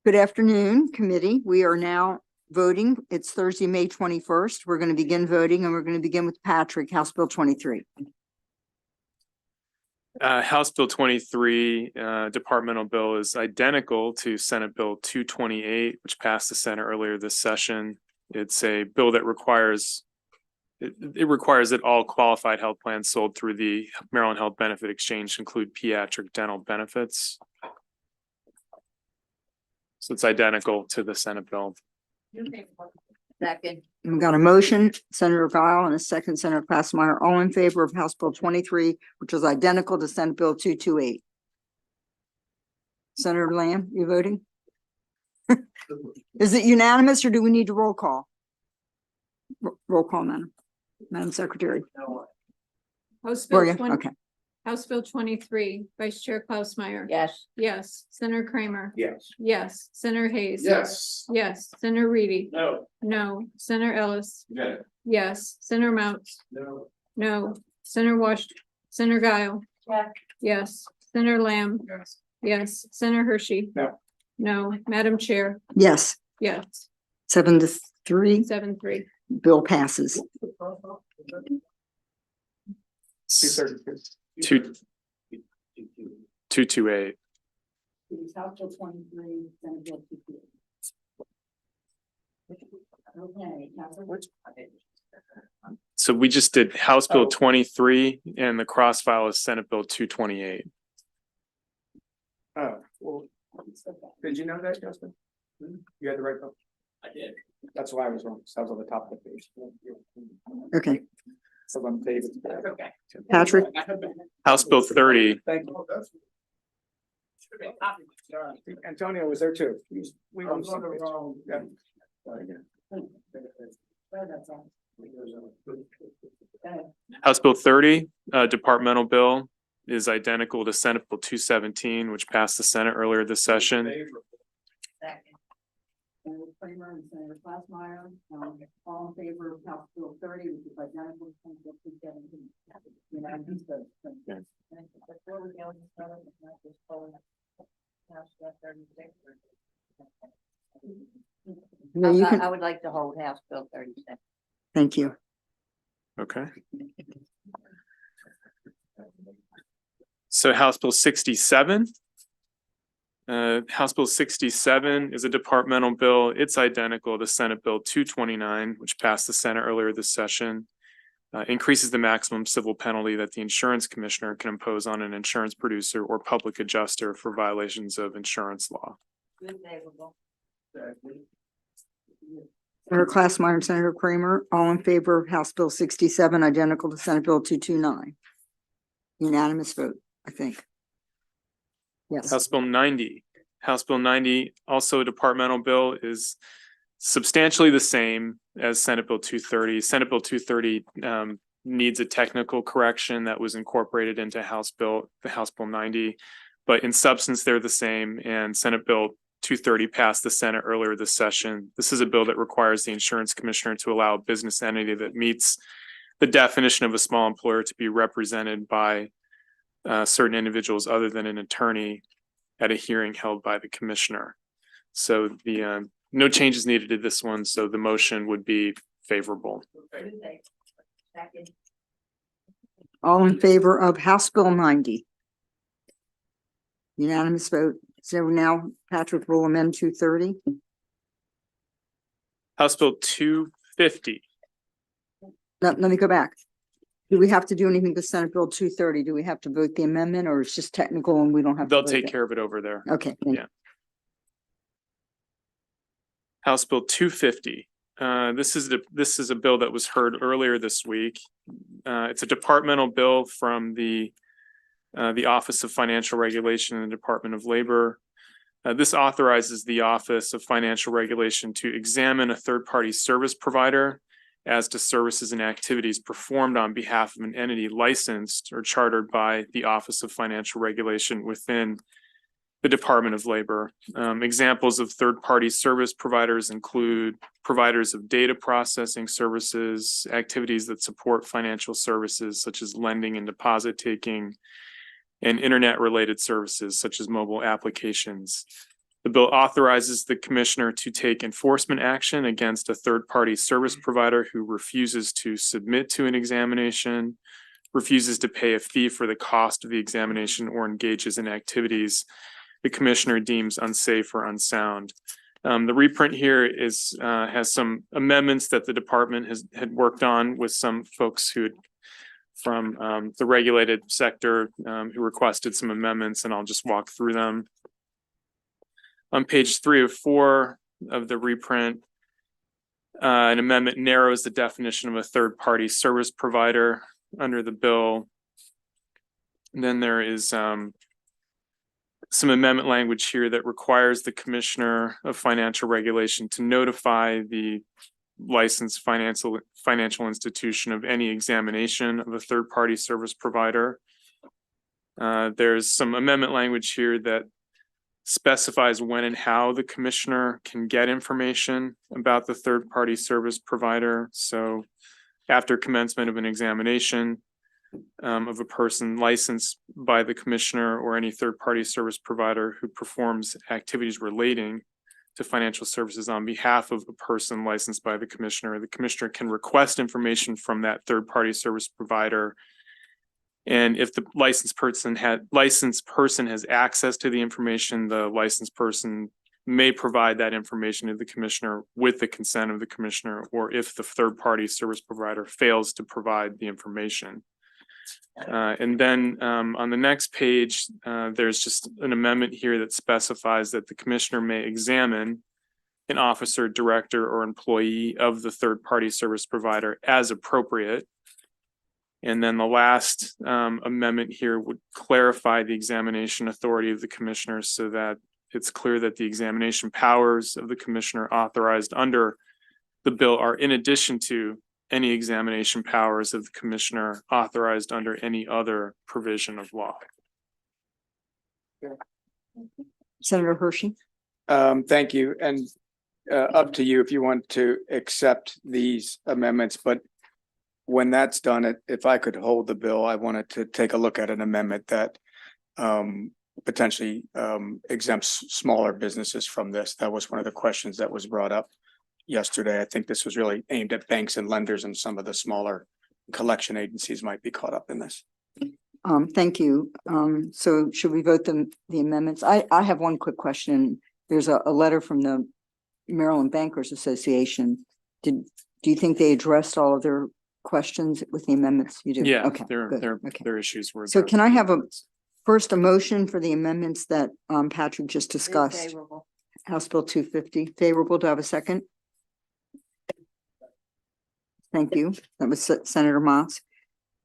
Good afternoon, committee. We are now voting. It's Thursday, May 21st. We're going to begin voting and we're going to begin with Patrick, House Bill 23. House Bill 23, departmental bill, is identical to Senate Bill 228, which passed the Senate earlier this session. It's a bill that requires that all qualified health plans sold through the Maryland Health Benefit Exchange include pediatric dental benefits. So it's identical to the Senate bill. Second. We've got a motion, Senator Guile, and a second, Senator Classmeyer, all in favor of House Bill 23, which is identical to Senate Bill 228. Senator Lamb, you voting? Is it unanimous or do we need to roll call? Roll call, Madam Secretary. House Were Bill you? 20 Okay. House Bill 23, Vice Chair Klausmeyer. Yes. Yes. Senator Kramer. Yes. Yes. Senator Hayes. Yes. Yes. Senator Reedy. No. No. Senator Ellis. Yeah. Yes. Senator Mounts. No. No. Senator Senator Guile. Yes. Yes. Senator Lamb. Yes. Yes. Senator Hershey. No. No. Madam Chair. Yes, Yes. 7-3, 7-3. bill passes. 228. House Bill 23, Senate Bill 228. Okay. So we just did House Bill 23 and the cross file is Senate Bill 228. Oh, well, did you know that, Justin? You had the right vote? I did. That's why I was wrong. So I was on the top of the page. Okay, So I'm David. Okay. Patrick. House Bill 30. Thank you. Antonio was there too. We were wrong. Yeah. House Bill 30, departmental bill, is identical to Senate Bill 217, which passed the Senate earlier this session. Second. Senator Kramer and Senator Klausmeyer, all in favor of House Bill 30, which is identical to Senate Bill 217. Unanimous vote. Yeah. Before we go any further, it's not just polling House Bill 36. No, you can, I would like to hold House Bill 36. thank you. Okay. So House Bill 67. House Bill 67 is a departmental bill. It's identical to Senate Bill 229, which passed the Senate earlier this session. Increases the maximum civil penalty that the insurance commissioner can impose on an insurance producer or public adjuster for violations of insurance law. Good, favorable. Senator Classmeyer and Senator Kramer, all in favor of House Bill 67, identical to Senate Bill 229. Unanimous vote, I think. Yes. House Bill 90. House Bill 90, also a departmental bill, is substantially the same as Senate Bill 230. Senate Bill 230 needs a technical correction that was incorporated into House Bill 90, but in substance they're the same, and Senate Bill 230 passed the Senate earlier this session. This is a bill that requires the insurance commissioner to allow a business entity that meets the definition of a small employer to be represented by certain individuals other than an attorney at a hearing held by the commissioner. So the no changes needed to this one, so the motion would be favorable. Second. All in favor of House Bill 90. Unanimous vote. So now Patrick will amend 230. House Bill 250. Let me go back. Do we have to do anything to Senate Bill 230? Do we have to vote the amendment or it's just technical and we don't have to They'll vote take it? care of it over there. Okay. Thank Yeah. House Bill 250. This is a bill that was heard earlier this week. It's a departmental bill from the Office of Financial Regulation in the Department of Labor. This authorizes the Office of Financial Regulation to examine a third-party service provider as to services and activities performed on behalf of an entity licensed or chartered by the Office of Financial Regulation within the Department of Labor. Examples of third-party service providers include providers of data processing services, activities that support financial services such as lending and deposit taking, and internet-related services such as mobile applications. The bill authorizes the commissioner to take enforcement action against a third-party service provider who refuses to submit to an examination, refuses to pay a fee for the cost of the examination, or engages in activities the commissioner deems unsafe or unsound. The reprint here has some amendments that the department had worked on with some folks from the regulated sector who requested some amendments, and I'll just walk through them. On page 3 of 4 of the reprint, an amendment narrows the definition of a third-party service provider under the bill. And then there is some amendment language here that requires the Commissioner of Financial Regulation to notify the licensed financial institution of any examination of a third-party service provider. There's some amendment language here that specifies when and how the commissioner can get information about the third-party service provider. So after commencement of an examination of a person licensed by the commissioner or any third-party service provider who performs activities relating to financial services on behalf of a person licensed by the commissioner can request information from that third-party service provider. And if the licensed person has access to the information, the licensed person may provide that information to the commissioner with the consent of the commissioner, or if the third-party service provider fails to provide the information. And then on the next page, there's just an amendment here that specifies that the commissioner may examine an officer, director, or employee of the third-party service provider as appropriate. And then the last amendment here would clarify the examination authority of the commissioner so that it's clear that the examination powers of the commissioner authorized under the bill are in addition to any examination powers of the commissioner authorized under any other provision of law. Senator Hershey? Thank you. And up to you if you want to accept these amendments, but when that's done, if I could hold the bill, I wanted to take a look at an amendment that potentially exempts smaller businesses from this. That was one of the questions that was brought up yesterday. I think this was really aimed at banks and lenders, and some of the smaller collection agencies might be caught up in this. Thank you. So should we vote the amendments? I have one quick question. There's a letter from the Maryland Bankers Association. Do you think they addressed all of their questions with the amendments? You do? Yeah, Okay, good. Okay. their issues were. So can I have first a motion for the amendments that Patrick just discussed? Favorable. House Bill 250, favorable. Do I have a second? Thank you. That was Senator Motz.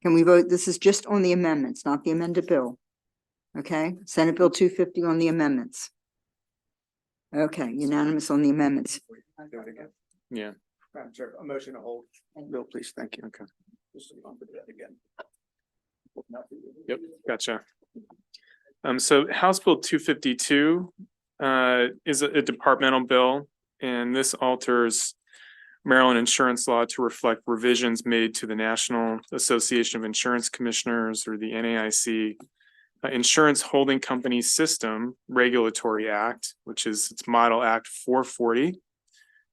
Can we vote? This is just on the amendments, not the amended bill. Okay, Senate Bill 250 on the amendments. Okay, unanimous on the amendments. Do it again. Yeah. Madam Chair, a motion to hold. Bill, please. Thank you. Okay. Again. Yep, gotcha. So House Bill 252 is a departmental bill, and this alters Maryland insurance law to reflect revisions made to the National Association of Insurance Commissioners, or the NAIC, Insurance Holding Company System Regulatory Act, which is its Model Act 440.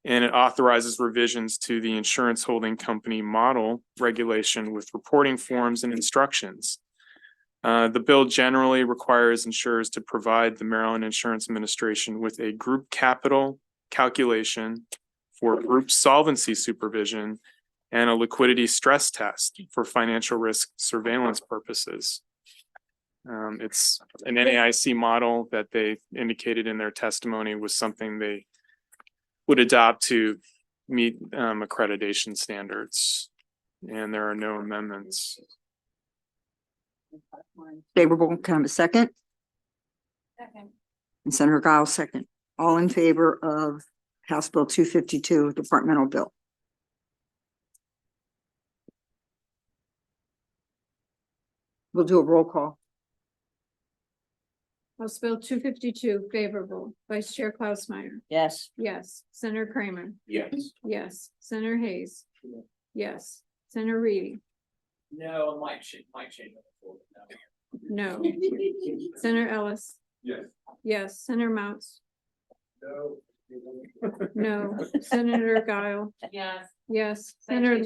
And it authorizes revisions to the insurance holding company model regulation with reporting forms and instructions. The bill generally requires insurers to provide the Maryland Insurance Administration with a group capital calculation for group solvency supervision and a liquidity stress test for financial risk surveillance purposes. It's an NAIC model that they indicated in their testimony was something they would adopt to meet accreditation standards, and there are no amendments. Favorable. Can I have a second? Second. And Senator Giles, second. All in favor of House Bill 252, departmental bill? We'll do a roll call. House Bill 252, favorable. Vice Chair Klausmeier. Yes. Yes. Senator Kramer. Yes. Yes. Senator Hayes. Yes. Senator Reedy. No, it might change. No. Senator Ellis. Yes. Yes. Senator Motz. No. Senator Guile? Yes. Yes. Senator,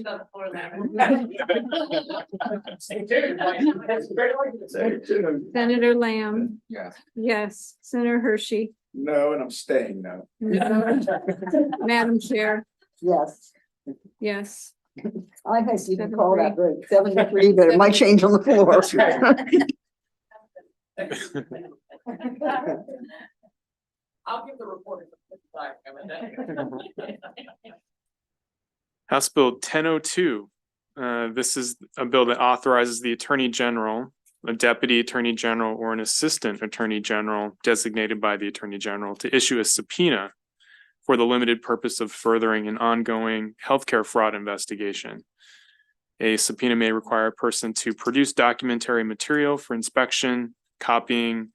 Senator Lamb? Yes. Yes. Senator Hershey? No, and I'm staying now. No. Madam Chair? Yes. Yes. I guess you can 7-3. call that vote 7-3, but it might change on the floor. I'll give the report. House Bill 1002. This is a bill that authorizes the Attorney General, a Deputy Attorney General, or an Assistant Attorney General designated by the Attorney General to issue a subpoena for the limited purpose of furthering an ongoing healthcare fraud investigation. A subpoena may require a person to produce documentary material for inspection, copying,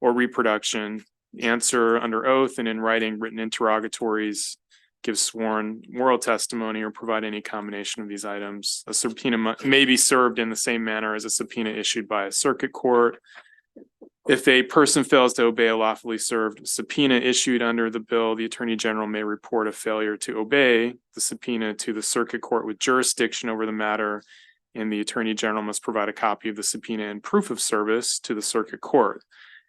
or reproduction, answer under oath and in writing written interrogatories, give sworn oral testimony, or provide any combination of these items. A subpoena may be served in the same manner as a subpoena issued by a circuit court. If a person fails to obey a lawfully served subpoena issued under the bill, the Attorney General may report a failure to obey the subpoena to the circuit court with jurisdiction over the matter, and the Attorney General must provide a copy of the subpoena and proof of service to the circuit court.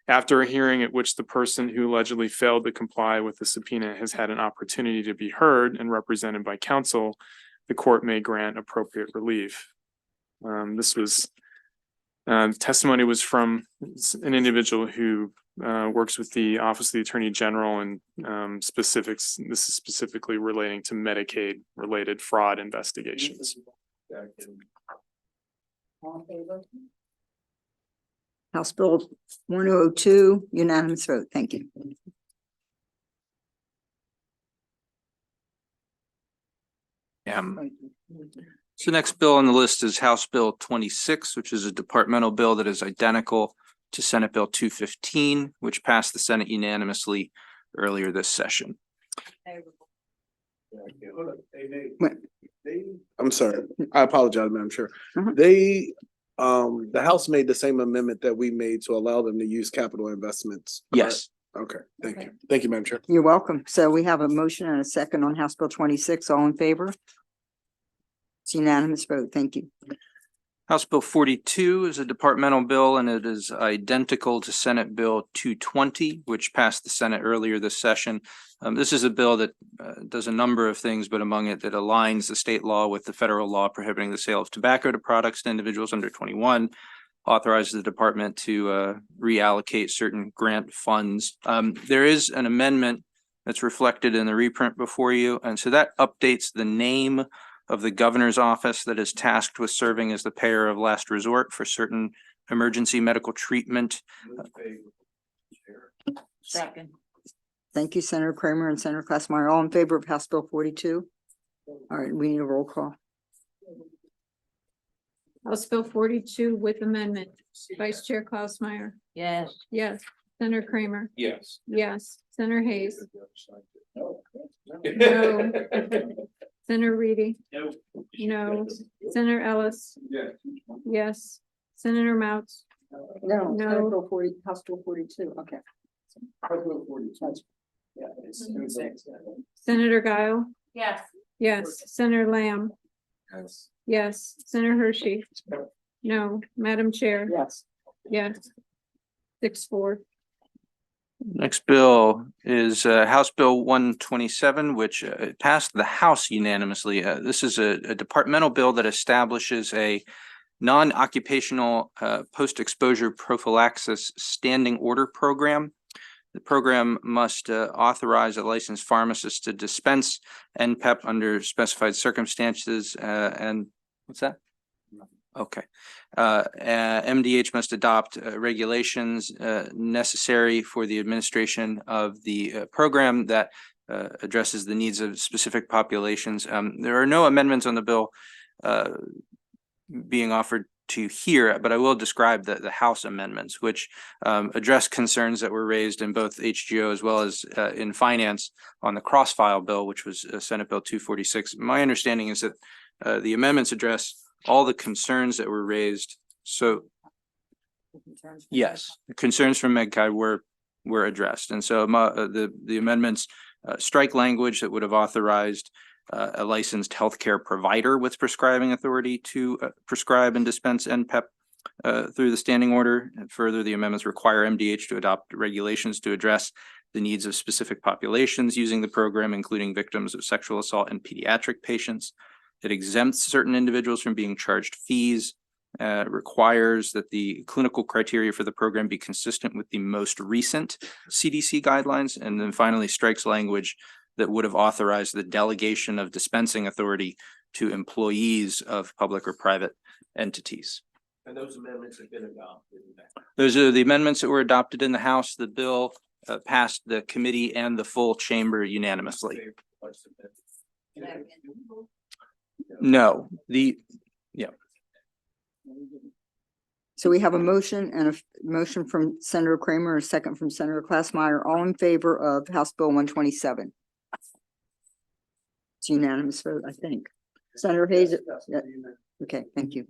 After a hearing at which the person who allegedly failed to comply with the subpoena has had an opportunity to be heard and represented by counsel, the court may grant appropriate relief. Testimony was from an individual who works with the Office of the Attorney General, and specifics. This is specifically relating to Medicaid-related fraud investigations. All in favor? House Bill 1002, unanimous vote. Thank you. So next bill on the list is House Bill 26, which is a departmental bill that is identical to Senate Bill 215, which passed the Senate unanimously earlier this session. I'm sorry, I apologize, Madam Chair. Mhm. The House made the same amendment that we made to allow them to use capital investments. Yes. Okay, thank you. Thank you, Madam Chair. You're welcome. So we have a motion and a second on House Bill 26. All in favor? It's unanimous vote. Thank you. House Bill 42 is a departmental bill, and it is identical to Senate Bill 220, which passed the Senate earlier this session. This is a bill that does a number of things, but among it that aligns the state law with the federal law prohibiting the sale of tobacco to products to individuals under 21, authorizes the department to reallocate certain grant funds. There is an amendment that's reflected in the reprint before you, and so that updates the name of the governor's office that is tasked with serving as the payer of last resort for certain emergency medical treatment. Second. Thank you, Senator Kramer and Senator Glassmeyer. All in favor of House Bill 42? All right, we need a roll call. House Bill 42 with amendment. Vice Chair Klausmeyer? Yes. Yes. Senator Kramer? Yes. Yes. Senator Hayes? No. Senator Reedy? No. Senator Ellis? Yes. Senator Mouts? No, No. Senate Bill 40, House Bill 42. Okay. Senator Guile? Yes. Yes. Senator Lamb? Yes. Yes. Senator Hershey? No. Madam Chair? Yes. Yes. 6-4. Next bill is House Bill 127, which passed the House unanimously. This is a departmental bill that establishes a non-occupational post-exposure prophylaxis standing order program. The program must authorize a licensed pharmacist to dispense NPEP under specified circumstances. And what's that? Okay. MDH must adopt regulations necessary for the administration of the program that addresses the needs of specific populations. There are no amendments on the bill being offered to here, but I will describe the House amendments, which address concerns that were raised in both HGO as well as in finance on the cross-file bill, which was Senate Bill 246. My understanding is that the amendments address all the concerns that were raised. So yes, the concerns from MedCog were were addressed. And so the amendments strike language that would have authorized a licensed healthcare provider with prescribing authority to prescribe and dispense NPEP through the standing order. And further, the amendments require MDH to adopt regulations to address the needs of specific populations using the program, including victims of sexual assault and pediatric patients. It exempts certain individuals from being charged fees, requires that the clinical criteria for the program be consistent with the most recent CDC guidelines, and then finally strikes language that would have authorized the delegation of dispensing authority to employees of public or private entities. And those amendments have been adopted. Those are the amendments that were adopted in the House. The bill passed the committee and the full chamber unanimously. No, So we have a motion and a motion from Senator Kramer, a second from Senator Klassmeyer, all in favor of House Bill 127. It's unanimous vote, I think. Senator Hayes, yeah. Okay, thank you.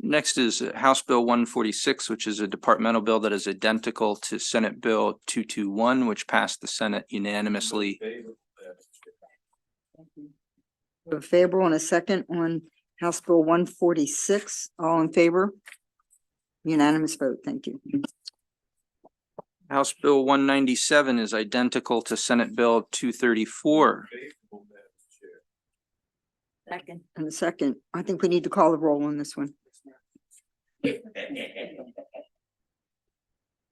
next is House Bill 146, which is a departmental bill that is identical to Senate Bill 221, which passed the Senate unanimously. A favorable and a second on House Bill 146, all in favor? Unanimous vote, thank you. House Bill 197 is identical to Senate Bill 234. Second. And the second, I think we need to call the roll on this one.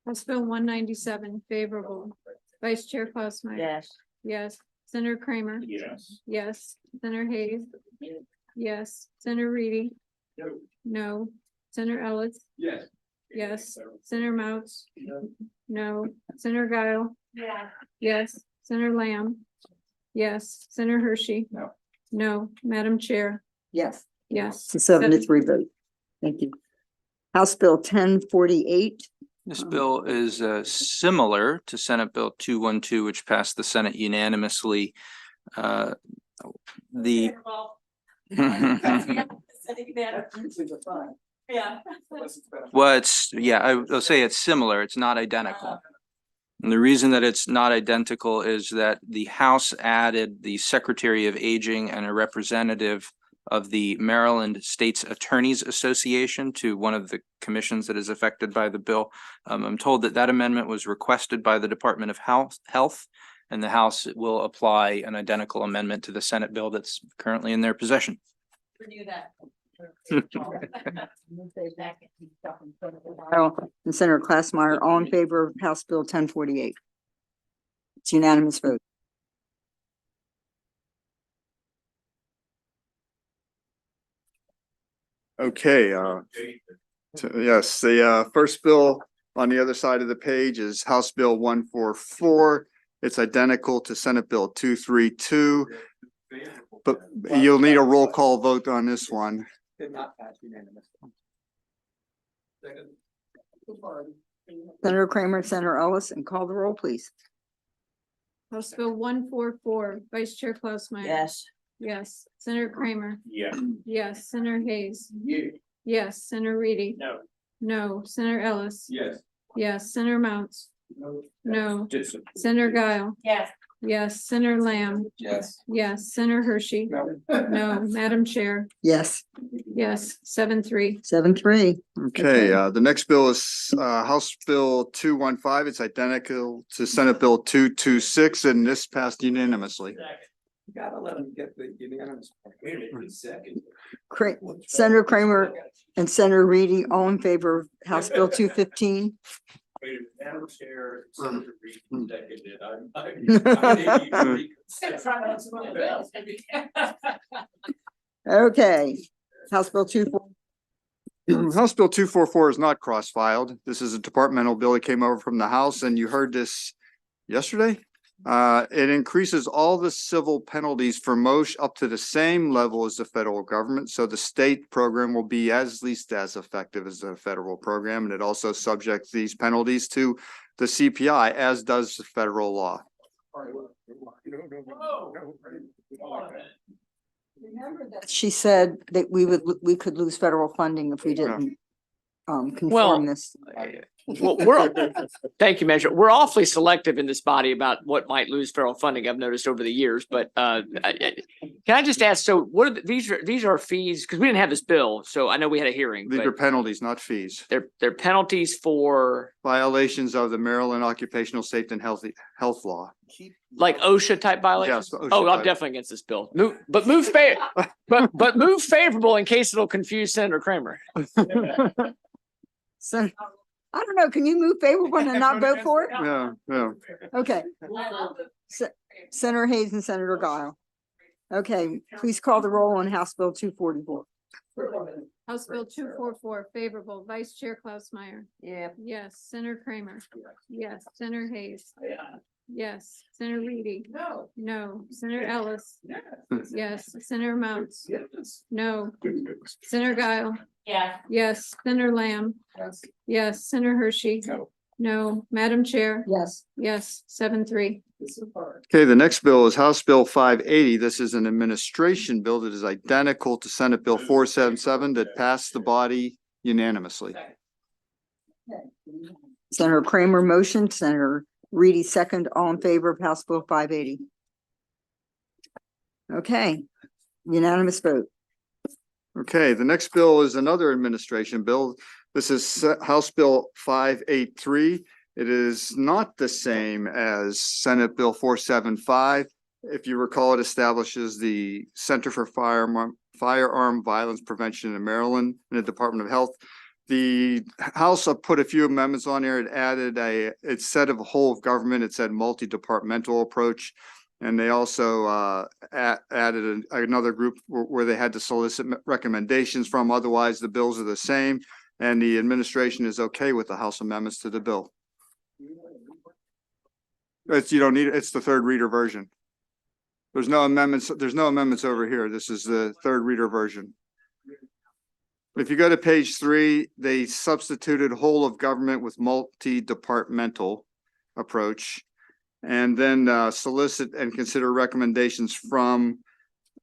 House Bill 197 favorable. Vice Chair Klausmeyer. Yes. Yes. Senator Kramer. Yes. Yes. Senator Hayes. Yes. Senator Reedy. No. No. Senator Ellis. Yes. Yes. Senator Mouts. No. Senator Guile. Yeah. Yes. Senator Lamb. Yes. Senator Hershey. No. No. Madam Chair. Yes. Yes. It's a 7-3 vote. Thank you. House Bill 1048. This bill is similar to Senate Bill 212, which passed the Senate unanimously. The Yeah. Well, I'll say it's similar. It's not identical. And the reason that it's not identical is that the House added the Secretary of Aging and a representative of the Maryland States Attorneys Association to one of the commissions that is affected by the bill. I'm told that that amendment was requested by the Department of Health, and the House will apply an identical amendment to the Senate bill that's currently in their possession. Renew that. And Senator Klassmeyer, all in favor of House Bill 1048. It's unanimous vote. Okay, yes, the first bill on the other side of the page is House Bill 144. It's identical to Senate Bill 232, but you'll need a roll call vote on this one. Did not pass unanimously. Senator Kramer, Senator Ellis, and call the roll, please. House Bill 144, Vice Chair Klausmeyer. Yes. Yes. Senator Kramer. Yeah. Yes. Senator Hayes. Yeah. Yes. Senator Reedy. No. No. Senator Ellis. Yes. Yes. Senator Mounts. No. Just. Senator Guile. Yes. Yes. Senator Lamb. Yes. Yes. Senator Hershey. No. Madam Chair. Yes, Yes. 7-3. 7-3. Okay, the next bill is House Bill 215. It's identical to Senate Bill 226, and this passed unanimously. Gotta let them get the unanimous. Wait a minute, second. Senator Kramer and Senator Reedy, all in favor of House Bill 215. Wait a minute, Madam Chair, Senator Reed seconded. Okay, House Bill 24. House Bill 244 is not cross-filed. This is a departmental bill that came over from the House, and you heard this yesterday. It increases all the civil penalties for most up to the same level as the federal government. So the state program will be at least as effective as the federal program. And it also subjects these penalties to the CPI, as does the federal law. Remember that she said that we could lose federal funding if we didn't Well, conform this. Well, thank you, Measure. We're awfully selective in this body about what might lose federal funding, I've noticed over the years, but can I just ask, so what are, these are fees, because we didn't have this bill, so I know we had a hearing, These are but penalties, not fees. they're penalties for Violations of the Maryland Occupational Safety and Health Law. like OSHA type violations? Yes, OSHA Oh, I'm type. definitely against this bill. But move favorable in case it'll confuse Senator Kramer. So, I don't know, can you move favorable and not vote for it? Yeah, yeah. Okay. Senator Hayes and Senator Guile. Okay, please call the roll on House Bill 244. House Bill 244 favorable, Vice Chair Klaus Meyer. Yeah. Yes, Senator Kramer. Yes, Senator Hayes. Yes, Senator Reedy. No. No, Senator Ellis. Yes, Senator Mounts. No, Senator Guile. Yeah. Yes, Senator Lamb. Yes, Senator Hershey. No, Madam Chair. Yes. Yes, 7-3. Okay, the next bill is House Bill 580. This is an administration bill that is identical to Senate Bill 477 that passed the body unanimously. Senator Kramer motion, Senator Reedy second, all in favor of House Bill 580. Okay, unanimous vote. Okay, the next bill is another administration bill. This is House Bill 583. It is not the same as Senate Bill 475. If you recall, it establishes the Center for Firearm Violence Prevention in Maryland in the Department of Health. The House put a few amendments on there. It added it said of a whole of government, it said multi-departmental approach. And they also added another group where they had to solicit recommendations from. Otherwise, the bills are the same. And the administration is okay with the House amendments to the bill. You don't need, it's the third reader version. There's no amendments over here. This is the third reader version. If you go to page 3, they substituted whole of government with multi-departmental approach. And then solicit and consider recommendations from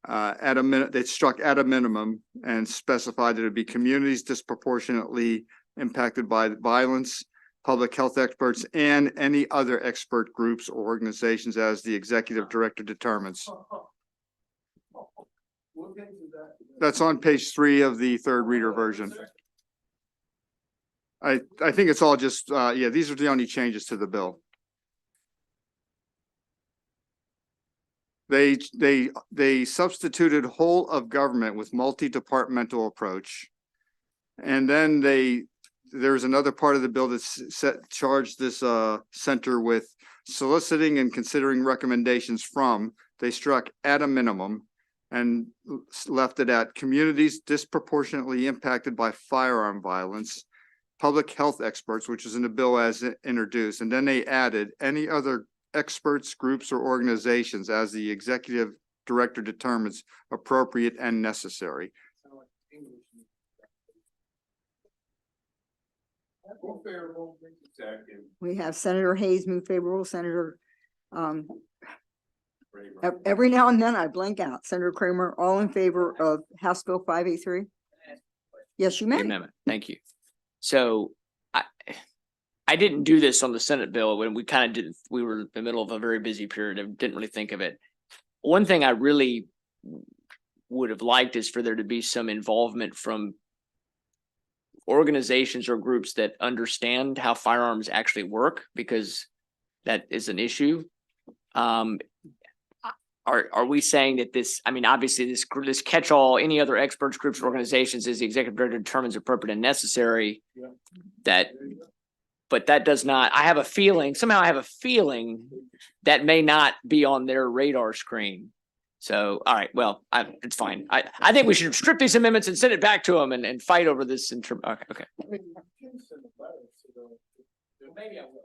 they struck at a minimum and specified that it would be communities disproportionately impacted by violence, public health experts, and any other expert groups or organizations as the executive director determines. That's on page 3 of the third reader version. I think it's all just, yeah, these are the only changes to the bill. They substituted whole of government with multi-departmental approach. And then there's another part of the bill that charged this center with soliciting and considering recommendations from. They struck at a minimum and left it at communities disproportionately impacted by firearm violence, public health experts, which is in the bill as introduced. And then they added any other experts, groups, or organizations as the executive director determines appropriate and necessary. We have Senator Hayes move favorable, Senator, every now and then I blank out. Senator Kramer, all in favor of House Bill 583? Yes, you may. Amendment. Thank you. So I didn't do this on the Senate bill when we kind of did. We were in the middle of a very busy period and didn't really think of it. One thing I really would have liked is for there to be some involvement from organizations or groups that understand how firearms actually work, because that is an issue. Are we saying that this, I mean, obviously this catch-all, any other experts, groups, or organizations as the executive director determines appropriate and necessary, but that does not, I have a feeling that may not be on their radar screen. So, all right, well, it's fine. I think we should strip these amendments and send it back to them and fight over this in term. Okay. Maybe I will.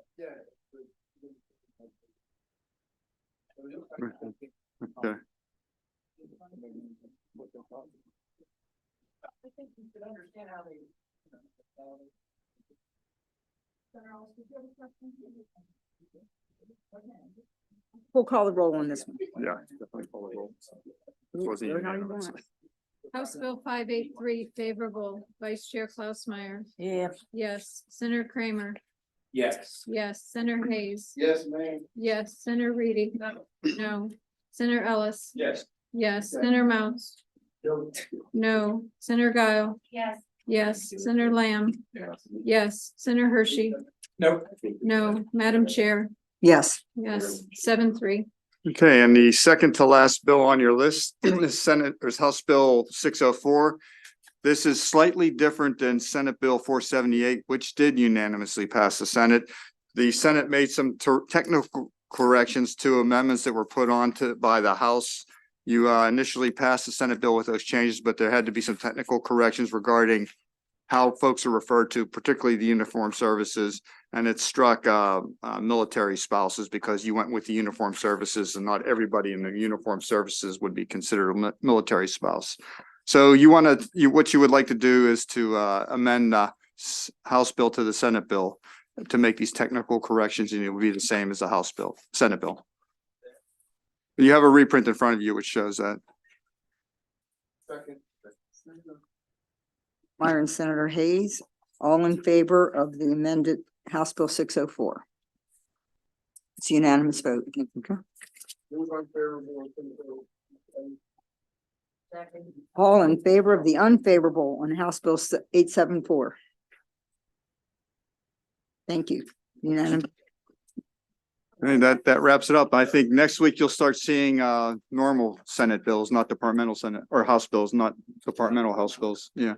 Okay. I think you should understand how they. We'll call the roll on this one. Yeah, definitely follow the roll. This wasn't Vote how you unanimous. want. House Bill 583 favorable, Vice Chair Klaus Meyer. Yeah. Yes, Senator Kramer. Yes. Yes, Senator Hayes. Yes, ma'am. Yes, Senator Reedy. No. Senator Ellis. Yes. Yes, Senator Mounts. No. Senator Guile. Yes. Yes, Senator Lamb. Yes, Senator Hershey. Nope. No, Madam Chair. Yes, Yes, 7-3. Okay, and the second to last bill on your list is House Bill 604. This is slightly different than Senate Bill 478, which did unanimously pass the Senate. The Senate made some technical corrections to amendments that were put on by the House. You initially passed the Senate bill with those changes, but there had to be some technical corrections regarding how folks are referred to, particularly the uniformed services. And it struck military spouses because you went with the uniformed services, and not everybody in the uniformed services would be considered a military spouse. So what you would like to do is to amend House bill to the Senate bill to make these technical corrections, and it will be the same as the House bill, Senate bill. You have a reprint in front of you which shows that. Meyer and Senator Hayes, all in favor of the amended House Bill 604. It's a unanimous vote. Okay. All in favor of the unfavorable on House Bill 874. Thank you. Unanimous. And that wraps it up. I think next week you'll start seeing normal Senate bills, not departmental Senate or House bills, not departmental House bills. Yeah.